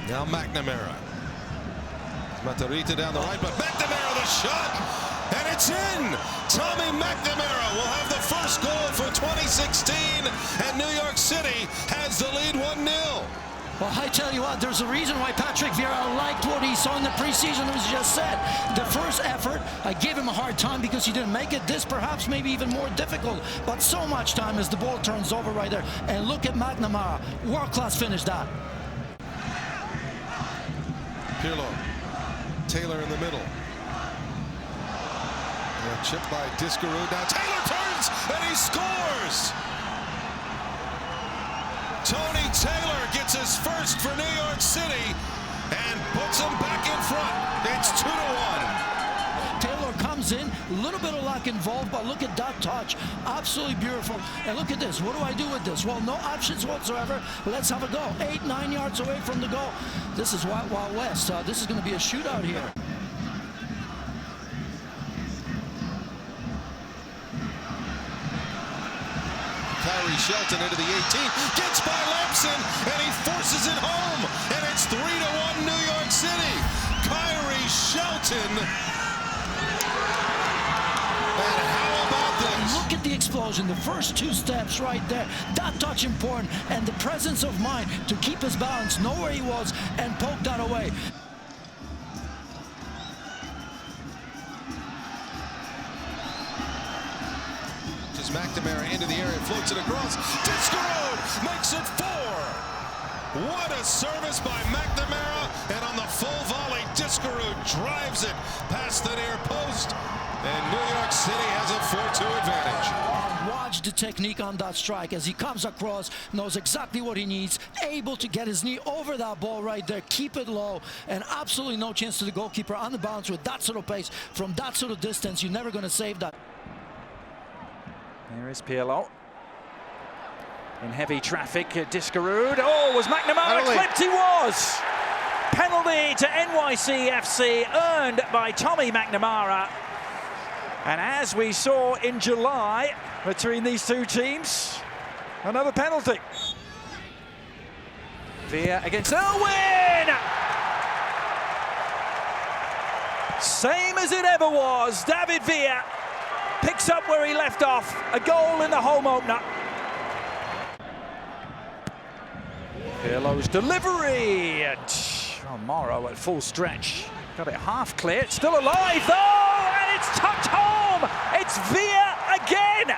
Now McNamara. Matarrita down the right, but McNamara the shot, and it's in! Tommy McNamara will have the first goal for 2016, and New York City has the lead 1-0. Well, I tell you what, there's a reason why Patrick Vieira liked what he saw in the preseason, as you just said. The first effort, I gave him a hard time because he didn't make it. This perhaps maybe even more difficult, but so much time as the ball turns over right there. And look at McNamara, world-class finish that. Pirlo, Taylor in the middle. And a chip by Discarud. Now Taylor turns and he scores! Tony Taylor gets his first for New York City and puts them back in front. It's 2-1. Taylor comes in, a little bit of luck involved, but look at that touch. Absolutely beautiful. And look at this. What do I do with this? Well, no options whatsoever. Let's have a go. 8-9 yards away from the goal. This is Wild Wild West. This is going to be a shootout here. Kyrie Shelton into the 18, gets by Lamson, and he forces it home, and it's 3-1 New York City. Kyrie Shelton. And how about this? Look at the explosion, the first two steps right there. That touch important, and the presence of mind to keep his balance, know where he was, and poke that away. as McNamara into the area, floats it across. Discarode makes it 4. What a service by McNamara, and on the full volley, Discarode drives it past the near post, and New York City has a 4-2 advantage. Watch the technique on that strike as he comes across, knows exactly what he needs, able to get his knee over that ball right there, keep it low, and absolutely no chance to the goalkeeper on the bounce with that sort of pace. From that sort of distance, you're never going to save that. There is Pirlo. In heavy traffic, Discarode. Oh, was McNamara clipped? He was! Penalty to NYCFC, earned by Tommy McNamara. And as we saw in July between these two teams, another penalty. Villa against Irwin! Same as it ever was, David Villa picks up where he left off, a goal in the home opener. Pirlo's delivery, and Morrow at full stretch. Got it half clear, it's still alive though, and it's tucked home! It's Villa again!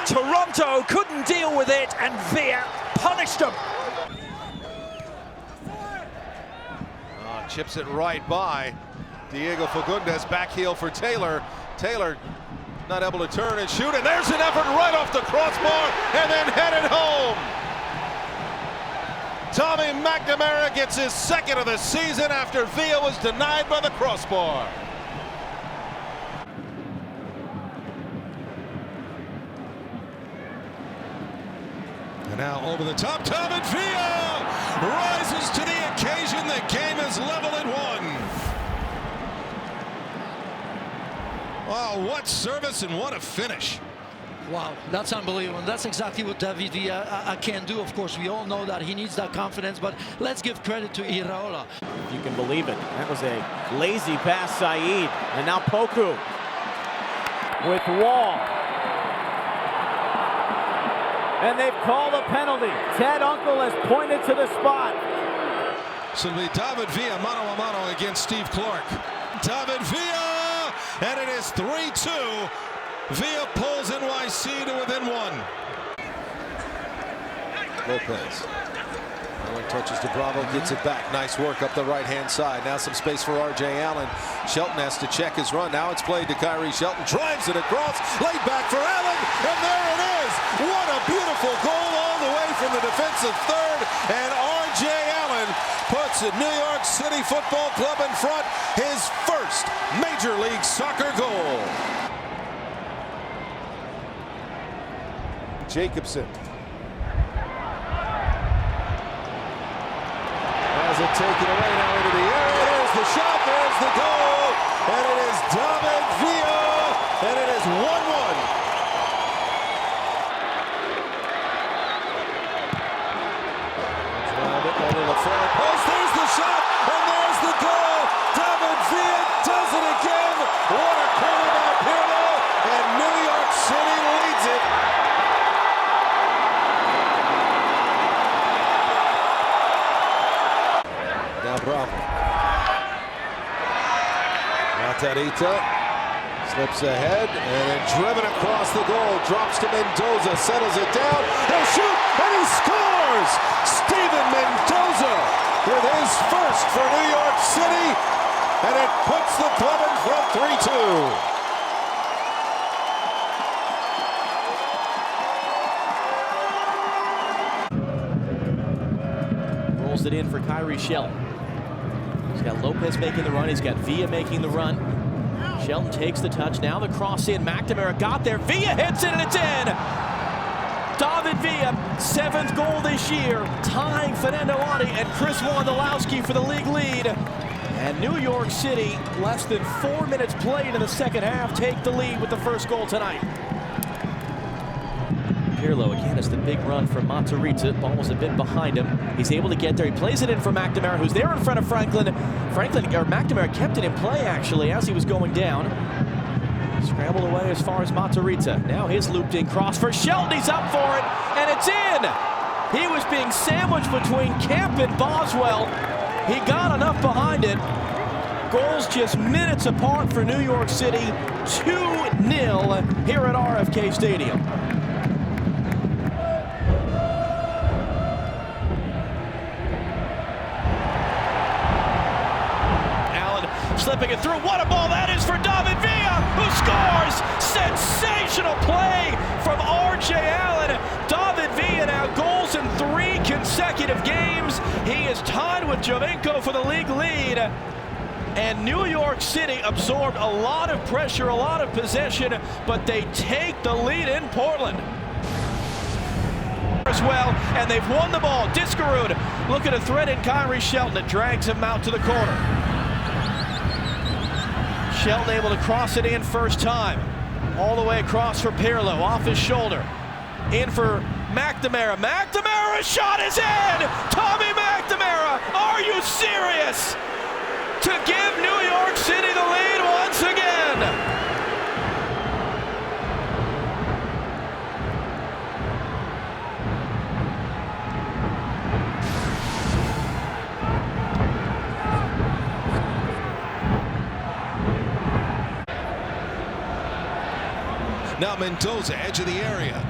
Toronto couldn't deal with it, and Villa punished them. Chips it right by Diego Fagundes, back heel for Taylor. Taylor not able to turn and shoot, and there's an effort right off the crossbar, and then headed home. Tommy McNamara gets his second of the season after Villa was denied by the crossbar. And now over the top, David Villa rises to the occasion. The game is level at 1. Wow, what service and what a finish. Wow, that's unbelievable. And that's exactly what David Villa can do. Of course, we all know that he needs that confidence, but let's give credit to Iraola. You can believe it. That was a lazy pass, Saeed. And now Poku with Wall. And they've called a penalty. Ted Uncle has pointed to the spot. So it'll be David Villa mano a mano against Steve Clark. David Villa, and it is 3-2. Villa pulls NYC to within 1. Lopez. Allen touches to Bravo, gets it back. Nice work up the right-hand side. Now some space for R.J. Allen. Shelton has to check his run. Now it's played to Kyrie Shelton. Drives it across. Laid back for Allen. And there it is. What a beautiful goal all the way from the defensive third. And R.J. Allen puts New York City Football Club in front. His first Major League Soccer goal. Jacobson. Has it taken away now into the area. There's the shot. There's the goal. And it is David Villa. And it is 1-1. Drive it over the far post. There's the shot. And there's the goal. David Villa does it again. What a corner by Pirlo. And New York City leads it. Bravo. Matarrita slips ahead and then driven across the goal. Drops to Mendoza, settles it down. He'll shoot and he scores! Steven Mendoza with his first for New York City, and it puts the club in front 3-2. Rolls it in for Kyrie Shelton. He's got Lopez making the run. He's got Villa making the run. Shelton takes the touch. Now the cross in. McNamara got there. Villa hits it, and it's in. David Villa, 7th goal this year, tying Fernando Adi and Chris Wondolowski for the league lead. And New York City, less than 4 minutes played in the second half, take the lead with the first goal tonight. Pirlo again is the big run for Matarrita. Ball was a bit behind him. He's able to get there. He plays it in for McNamara, who's there in front of Franklin. McNamara kept it in play actually as he was going down. Scrambled away as far as Matarrita. Now his looped in cross for Shelton. He's up for it, and it's in. He was being sandwiched between Kemp and Boswell. He got enough behind it, Goals just minutes apart for New York City. 2-0 here at RFK Stadium. Slipping it through. What a ball that is for David Villa, who scores! Sensational play from R.J. Allen. David Villa now goals in 3 consecutive games. He is tied with Jovinko for the league lead. And New York City absorbed a lot of pressure, a lot of possession, but they take the lead in Portland. As well, and they've won the ball. Diskerud looking to thread in Kyrie Shelton. It drags him out to the corner. Shelton able to cross it in first time. All the way across for Pirlo, off his shoulder. In for McNamara. McNamara's shot is in! Tommy McNamara, are you serious? To give New York City the lead once again. Now Mendoza, edge of the area.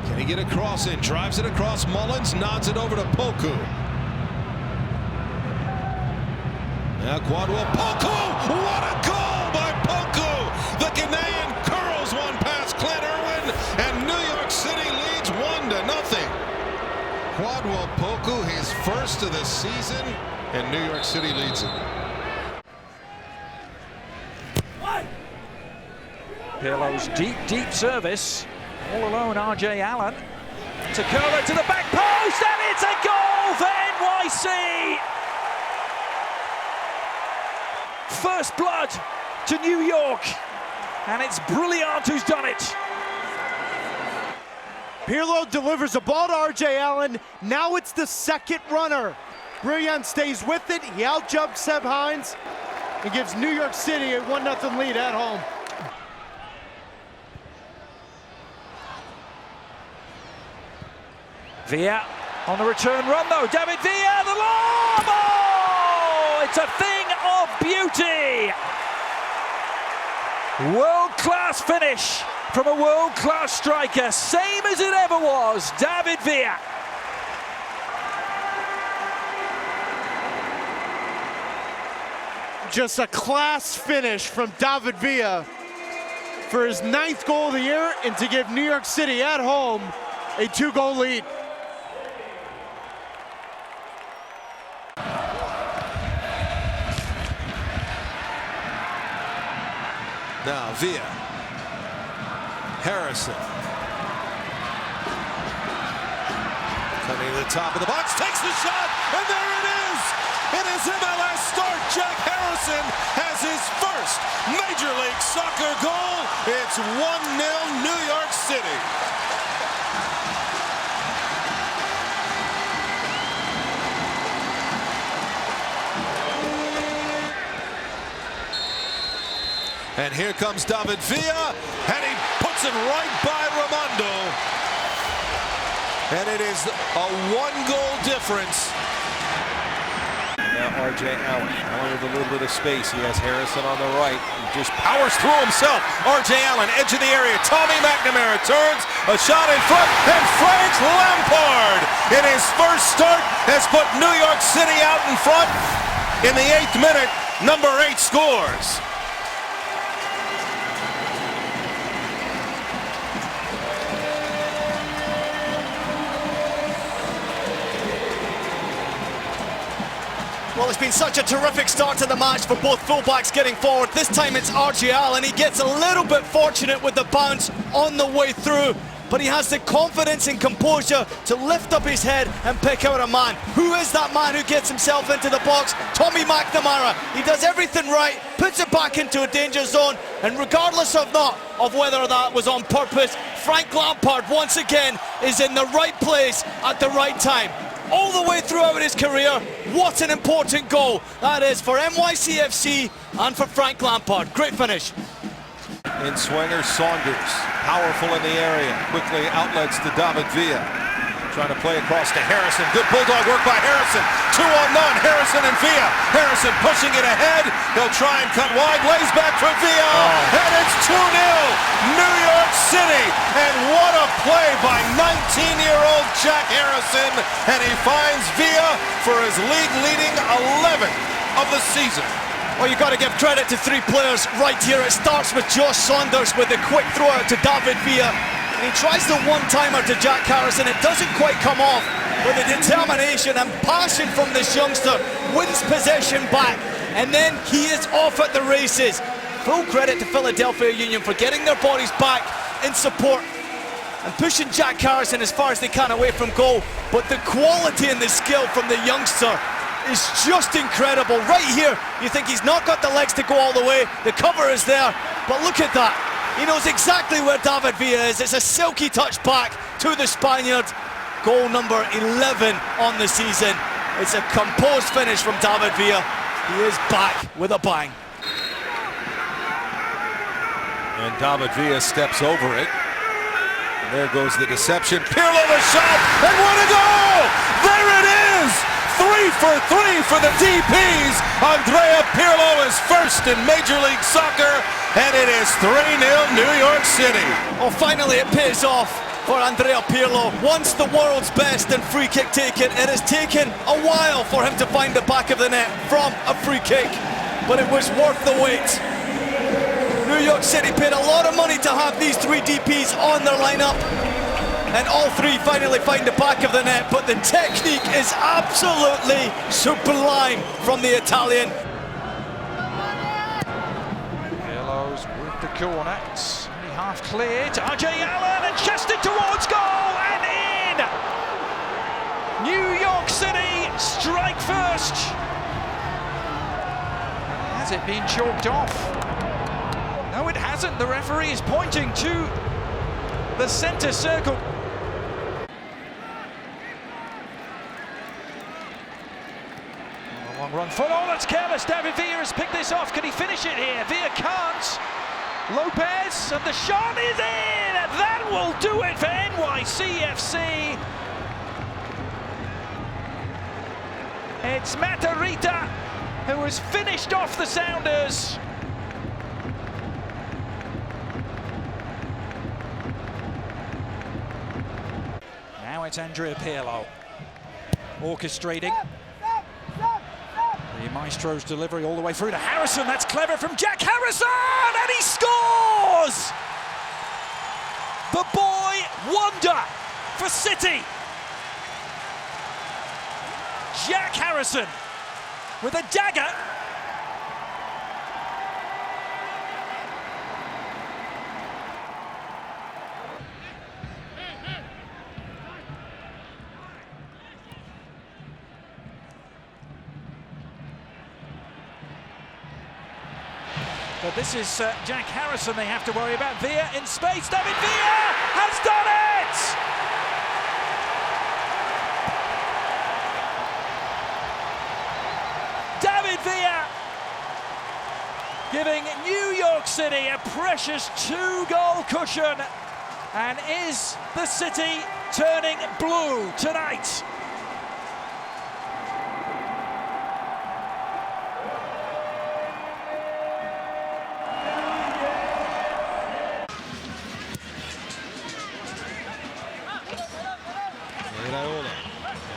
Can he get a cross in? Drives it across Mullins, nods it over to Poku. Now Quadwell, Poku! What a goal by Poku! The Ghanaian curls one past Clint Irwin, and New York City leads 1-0. Quadwell Poku, his first of the season, and New York City leads it. Pirlo's deep service. All alone, R.J. Allen. To curl it to the back post, and it's a goal for NYC! First blood to New York, and it's Brilliant who's done it. Pirlo delivers the ball to R.J. Allen. Now it's the second runner. Brilliant stays with it. He outjumps Seb Hines and gives New York City a 1-0 lead at home. Villa on the return run though. David Villa, the lob! Oh, it's a thing of beauty. World-class finish from a world-class striker, same as it ever was, David Villa. Just a class finish from David Villa for his 9th goal of the year, and to give New York City at home a 2-goal lead. Now Villa, Harrison, coming to the top of the box, takes the shot, and there it is! In his MLS start, Jack Harrison has his first Major League Soccer goal. It's 1-0 New York City. And here comes David Villa, and he puts it right by Raimondo. And it is a 1-goal difference. Now R.J. Allen. Allen with a little bit of space. He has Harrison on the right. He just powers through himself. R.J. Allen, edge of the area. Tommy McNamara turns. A shot in front. And Frank Lampard, in his first start, has put New York City out in front. In the 8th minute, number 8 scores. Well, it's been such a terrific start to the match for both fullbacks getting forward. This time it's R.J. Allen. He gets a little bit fortunate with the bounce on the way through, but he has the confidence and composure to lift up his head and pick out a man. Who is that man who gets himself into the box? Tommy McNamara. He does everything right, puts it back into a danger zone, and regardless of whether that was on purpose, Frank Lampard once again is in the right place at the right time. All the way throughout his career, what an important goal that is for NYCFC and for Frank Lampard. Great finish. In swinger Saunders, powerful in the area, quickly outlets to David Villa. Trying to play across to Harrison. Good bulldog work by Harrison. 2-on-none. Harrison and Villa. Harrison pushing it ahead. He'll try and cut wide. Lays back for Villa. And it's 2-0. New York City. And what a play by 19-year-old Jack Harrison. And he finds Villa for his league-leading 11th of the season. Well, you've got to give credit to three players right here. It starts with Josh Saunders with a quick throw out to David Villa. And he tries the one-timer to Jack Harrison. It doesn't quite come off, but the determination and passion from this youngster wins possession back. And then he is off at the races. Full credit to Philadelphia Union for getting their bodies back in support and pushing Jack Harrison as far as they can away from goal. But the quality and the skill from the youngster is just incredible. Right here, you think he's not got the legs to go all the way. The cover is there, but look at that. He knows exactly where David Villa is. It's a silky touch back to the Spaniard. Goal number 11 on the season. It's a composed finish from David Villa. He is back with a bang. And David Villa steps over it. And there goes the deception. Pirlo the shot, and what a goal! There it is! 3 for 3 for the DPs. Andrea Pirlo is first in Major League Soccer, and it is 3-0 New York City. Oh, finally it pays off for Andrea Pirlo. Once the world's best in free kick taking, it has taken a while for him to find the back of the net from a free kick, but it was worth the wait. New York City paid a lot of money to have these three DPs on their lineup. And all three finally find the back of the net, but the technique is absolutely sublime from the Italian. Pirlo's with the corner. It's only half cleared. RJ Allen and chested towards goal and in! New York City strike first. Has it been chalked off? No, it hasn't. The referee is pointing to the centre circle. Long run for, oh, that's careless. David Villa has picked this off. Can he finish it here? Villa can't. Lopez, and the shot is in! That will do it for NYCFC. It's Matarrita who has finished off the Sounders. Now it's Andrea Pirlo orchestrating. The Maestro's delivery all the way through to Harrison. That's clever from Jack Harrison, and he scores! The boy wonder for City. Jack Harrison with a dagger. But this is Jack Harrison they have to worry about. Villa in space. David Villa has done it! David Villa giving New York City a precious 2-goal cushion. And is the City turning blue tonight?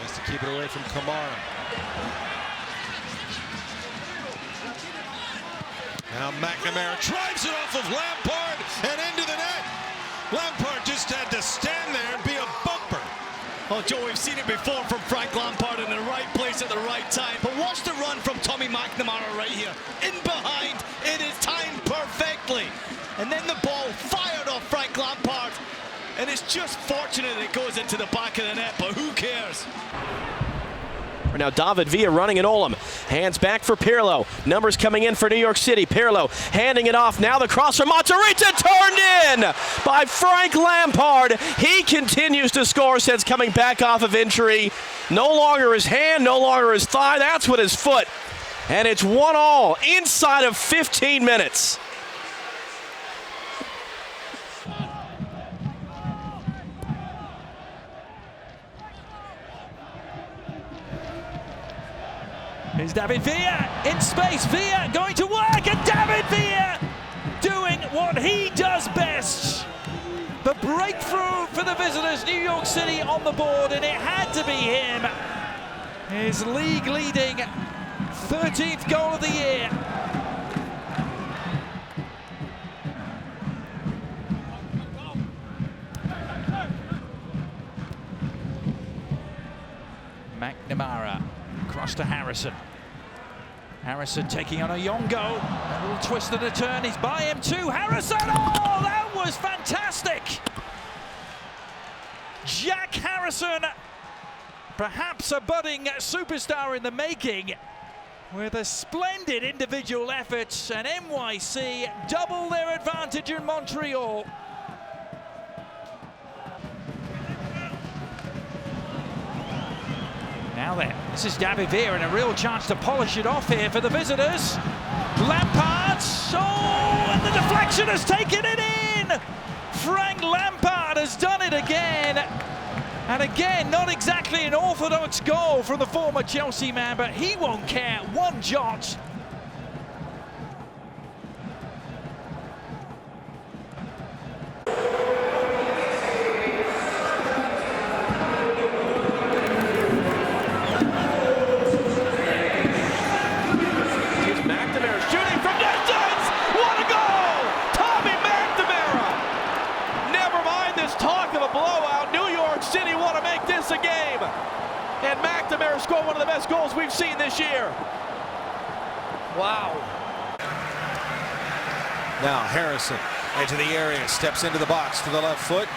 Has to keep it away from Kamara. Now McNamara drives it off of Lampard and into the net. Lampard just had to stand there and be a bumper. Oh, Joe, we've seen it before from Frank Lampard in the right place at the right time. But watch the run from Tommy McNamara right here. In behind, it is timed perfectly. And then the ball fired off Frank Lampard. And it's just fortunate it goes into the back of the net, but who cares? Now David Villa running at Olam. Hands back for Pirlo. Numbers coming in for New York City. Pirlo handing it off. Now the cross from Matarrita, turned in by Frank Lampard. He continues to score since coming back off of injury. No longer his hand, no longer his thigh. That's with his foot. And it's 1-1 inside of 15 minutes. Here's David Villa in space. Villa going to work, and David Villa doing what he does best. The breakthrough for the visitors, New York City on the board, and it had to be him. His league-leading 13th goal of the year. McNamara across to Harrison. Harrison taking on a Yongo. A little twist and a turn. He's by him too. Harrison! Oh, that was fantastic! Jack Harrison, perhaps a budding superstar in the making, with a splendid individual effort, and NYC double their advantage in Montreal. Now then, this is David Villa, and a real chance to polish it off here for the visitors. Lampard, and the deflection has taken it in! Frank Lampard has done it again. And again, not exactly an orthodox goal from the former Chelsea man, but he won't care one jot. City want to make this a game, and McNamara scored one of the best goals we've seen this year. Wow. Now Harrison into the area, steps into the box to the left foot,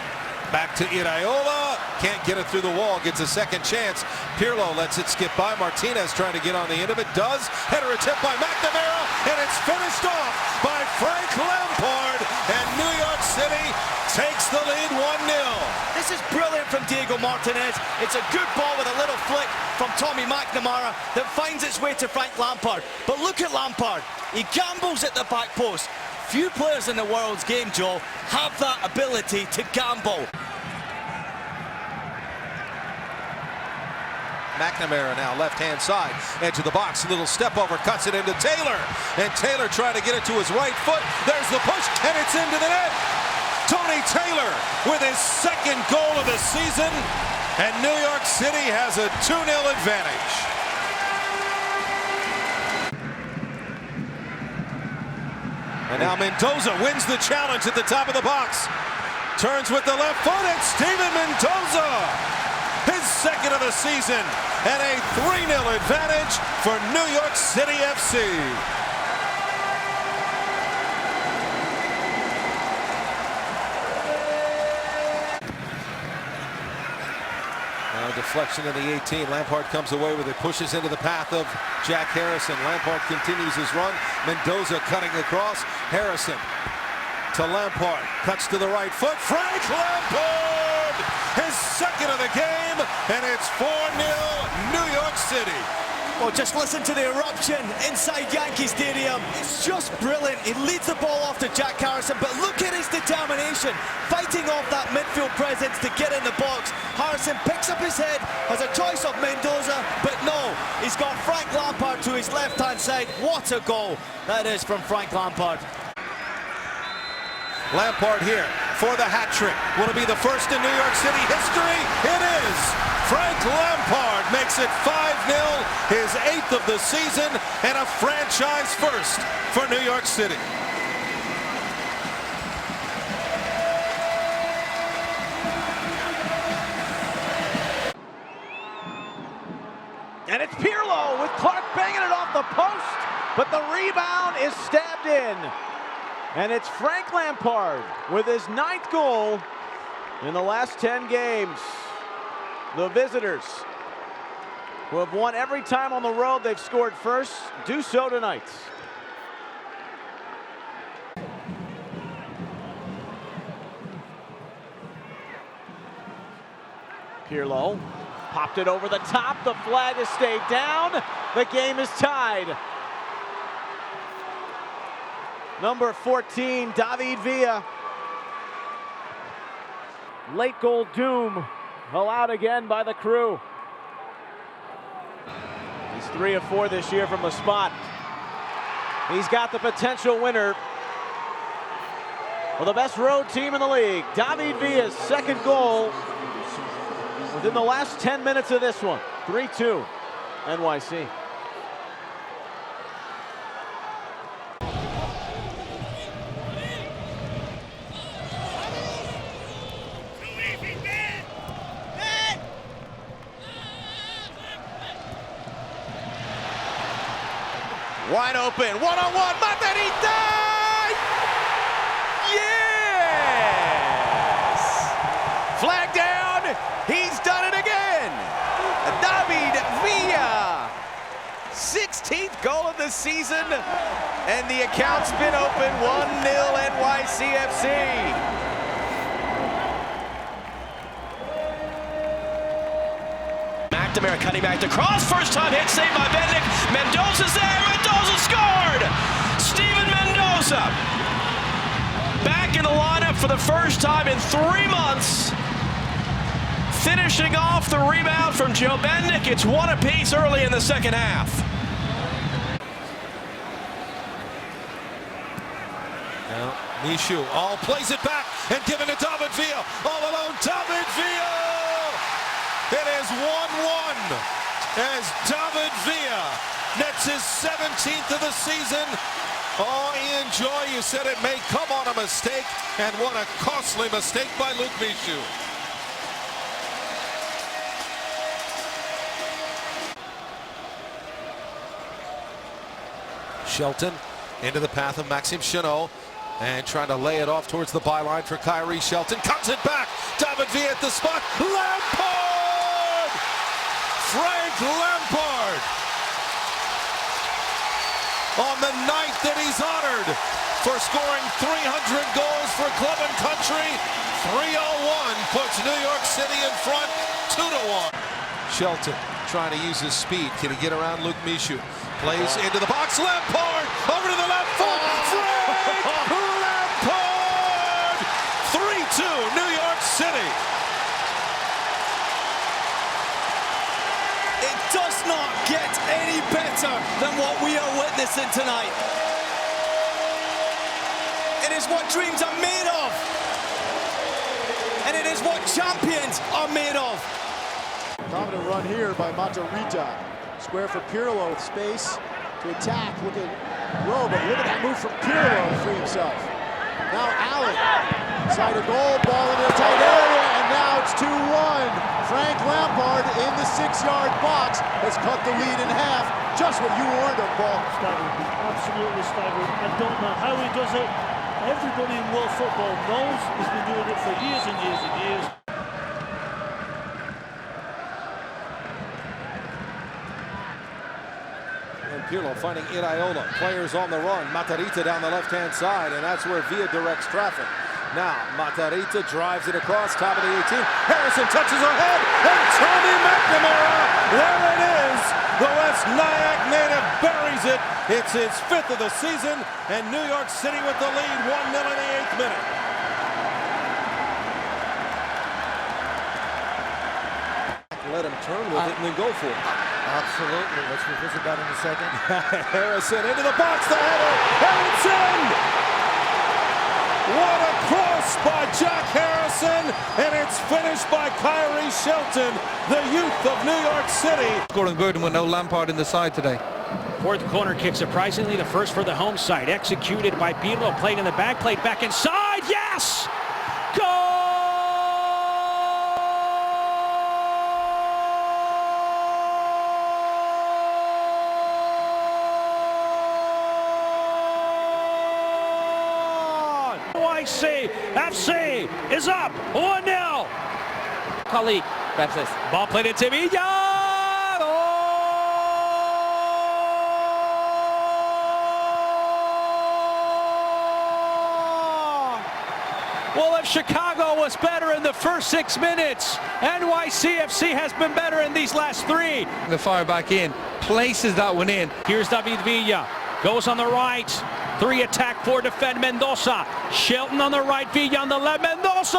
back to Iraola, can't get it through the wall, gets a second chance. Pirlo lets it skip by. Martinez trying to get on the end of it, does. Header attempt by McNamara, and it's finished off by Frank Lampard, and New York City takes the lead 1-0. This is brilliant from Diego Martinez. It's a good ball with a little flick from Tommy McNamara that finds its way to Frank Lampard. But look at Lampard. He gambles at the back post. Few players in the world's game, Joe, have that ability to gamble. McNamara now left-hand side, edge of the box, a little step over, cuts it into Taylor. And Taylor trying to get it to his right foot. There's the push, and it's into the net. Tony Taylor with his second goal of the season, and New York City has a 2-0 advantage. And now Mendoza wins the challenge at the top of the box. Turns with the left foot, and Steven Mendoza, his second of the season, and a 3-0 advantage for New York City FC. Now deflection in the 18. Lampard comes away with it, pushes into the path of Jack Harrison. Lampard continues his run. Mendoza cutting across. Harrison to Lampard, cuts to the right foot. Frank Lampard, his second of the game, and it's 4-0 New York City. Well, just listen to the eruption inside Yankee Stadium. It's just brilliant. He leads the ball off to Jack Harrison, but look at his determination, fighting off that midfield presence to get in the box. Harrison picks up his head, has a choice of Mendoza, but no, he's got Frank Lampard to his left-hand side. What a goal that is from Frank Lampard. Lampard here for the hat trick. Will it be the first in New York City history? It is. Frank Lampard makes it 5-0, his 8th of the season, and a franchise first for New York City. And it's Pirlo with Clark banging it off the post, but the rebound is stabbed in. And it's Frank Lampard with his 9th goal in the last 10 games. The visitors, who have won every time on the road they've scored first, do so tonight. Pirlo popped it over the top. The flag has stayed down. The game is tied. Number 14, David Villa. Late goal doom allowed again by the crew. He's He's 3 of 4 this year from the spot. He's got the potential winner for the best road team in the league. David Villa's second goal within the last 10 minutes of this one. 3-2 NYC. Wide open, one-on-one, Matarita! Yes! Flag down, he's done it again! David Villa, 16th goal of the season, and the account's been open, 1-0 NYCFC. McNamara cutting back to cross, first time hit, saved by Bendick. Mendoza's there, Mendoza scored! Steven Mendoza back in the lineup for the first time in 3 months. Finishing off the rebound from Joe Bendick. It's one apiece early in the second half. Now, Michoud all plays it back and giving it to David Villa. All alone, David Villa! It is 1-1 as David Villa nets his 17th of the season. Oh, Ian Joy, you said it may come on a mistake, and what a costly mistake by Luke Michoud. Shelton into the path of Maxime Chenot and trying to lay it off towards the byline for Kyrie Shelton. Cuts it back. David Villa at the spot. Lampard! Frank Lampard! On the night that he's honored for scoring 300 goals for club and country, 3-0-1 puts New York City in front, 2-1. Shelton trying to use his speed. Can he get around Luke Michoud? Plays into the box. Lampard over to the left foot. Frank Lampard! 3-2 New York City. It does not get any better than what we are witnessing tonight. It is what dreams are made of. And it is what champions are made of. Dominant run here by Matarita. Square for Pirlo with space to attack. Look at Rowe, but look at that move from Pirlo to free himself. Now Allen, side of goal, ball into the tight area, and now it's 2-1. Frank Lampard in the 6-yard box has cut the lead in half. Just what you warned of, Paul. Staggered, absolutely staggered. I don't know how he does it. Everybody in world football knows he's been doing it for years and years and years. Pirlo finding Iraola. Players on the run. Matarita down the left-hand side, and that's where Villa directs traffic. Now, Matarita drives it across, top of the 18. Harrison touches her head, and Tommy McNamara, there it is! The West Nyack native buries it. It's his 5th of the season, and New York City with the lead, 1-0 in the 8th minute. Let him turn with it and then go for it. Absolutely. Let's revisit that in a second. Harrison into the box, the header, and it's in! What a cross by Jack Harrison, and it's finished by Kyrie Shelton, the youth of New York City. Scoring good with no Lampard in the side today. Fourth corner kick, surprisingly the first for the home side. Executed by Pirlo, played in the back, played back inside. Yes! Goal! NYCFC is up 1-0. Khalid, Baptist. Ball played into Villa. Well, if Chicago was better in the first 6 minutes, NYCFC has been better in these last 3. The fire back in, places that one in. Here's David Villa, goes on the right. 3 attack, 4 defend, Mendoza. Shelton on the right, Villa on the left, Mendoza!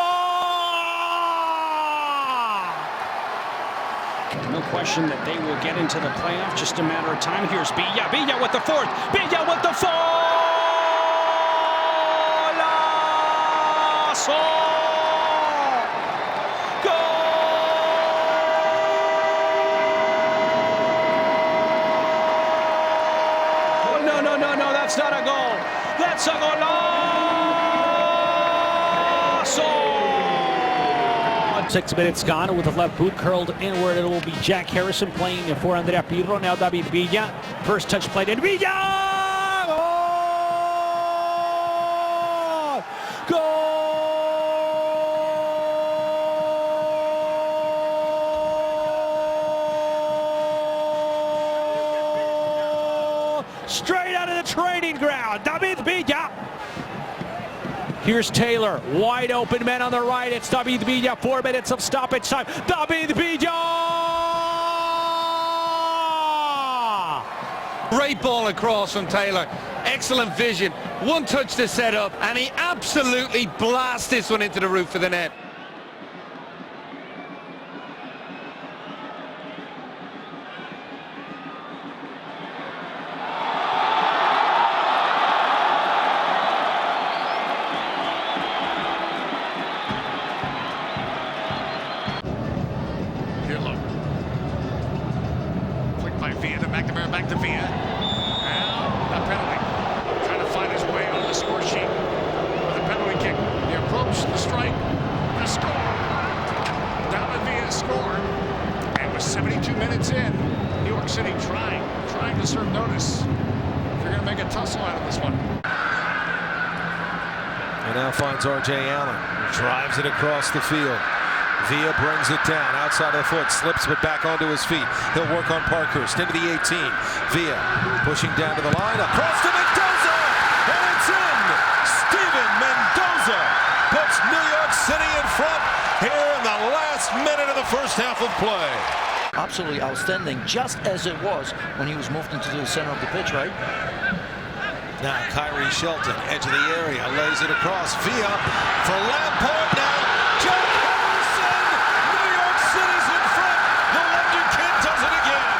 No question that they will get into the playoff. Just a matter of time. Here's Villa. Villa with the fourth. Villa with the fourth. No, that's not a goal. That's a golazo! 6 minutes gone with the left boot curled inward. It will be Jack Harrison playing for Andrea Pirlo. Now David Villa. First touch played in Villa! Goal! Goal! Straight out of the training ground, David Villa. Here's Taylor, wide open man on the right. It's David Villa, 4 minutes of stoppage time. David Villa! Great ball across from Taylor. Excellent vision. One touch to set up, and he absolutely blasts this one into the roof of the net. Villa to McNamara, back to Villa. Now, a penalty. Trying to find his way on the score sheet with a penalty kick. The approach, the strike, the score. David Villa scored. And with 72 minutes in, New York City trying to serve notice. They're going to make a tussle out of this one. And now finds R.J. Allen. Drives it across the field. Villa brings it down, outside of the foot, slips but back onto his feet. He'll work on Parkhurst into the 18. Villa pushing down to the line, across to Mendoza, and it's in! Steven Mendoza puts New York City in front here in the last minute of the first half of play. Absolutely outstanding, just as it was when he was moved into the center of the pitch, right? Now Kyrie Shelton, edge of the area, lays it across. Villa for Lampard now. Jack Harrison! New York City's in front. The London kid does it again.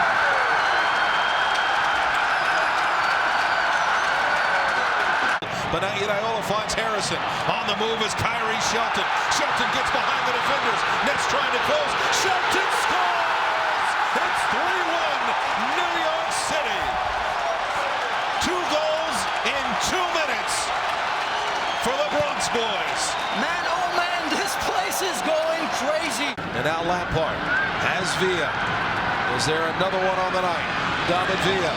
But now Iraola finds Harrison. On the move is Kyrie Shelton. Shelton gets behind the defenders. Nets trying to close. Shelton scores! It's 3-1 New York City. 2 goals in 2 minutes for the Bronx boys. Man, oh man, this place is going crazy. And now Lampard has Villa. Is there another one on the night? David Villa.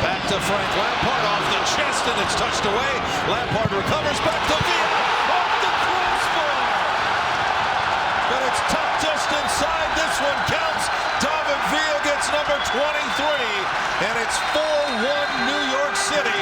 Back to Frank Lampard off the chest, and it's touched away. Lampard recovers back to Villa. Off the crossbar. But it's tucked just inside. This one counts. David Villa gets number 23. And it's 4-1 New York City.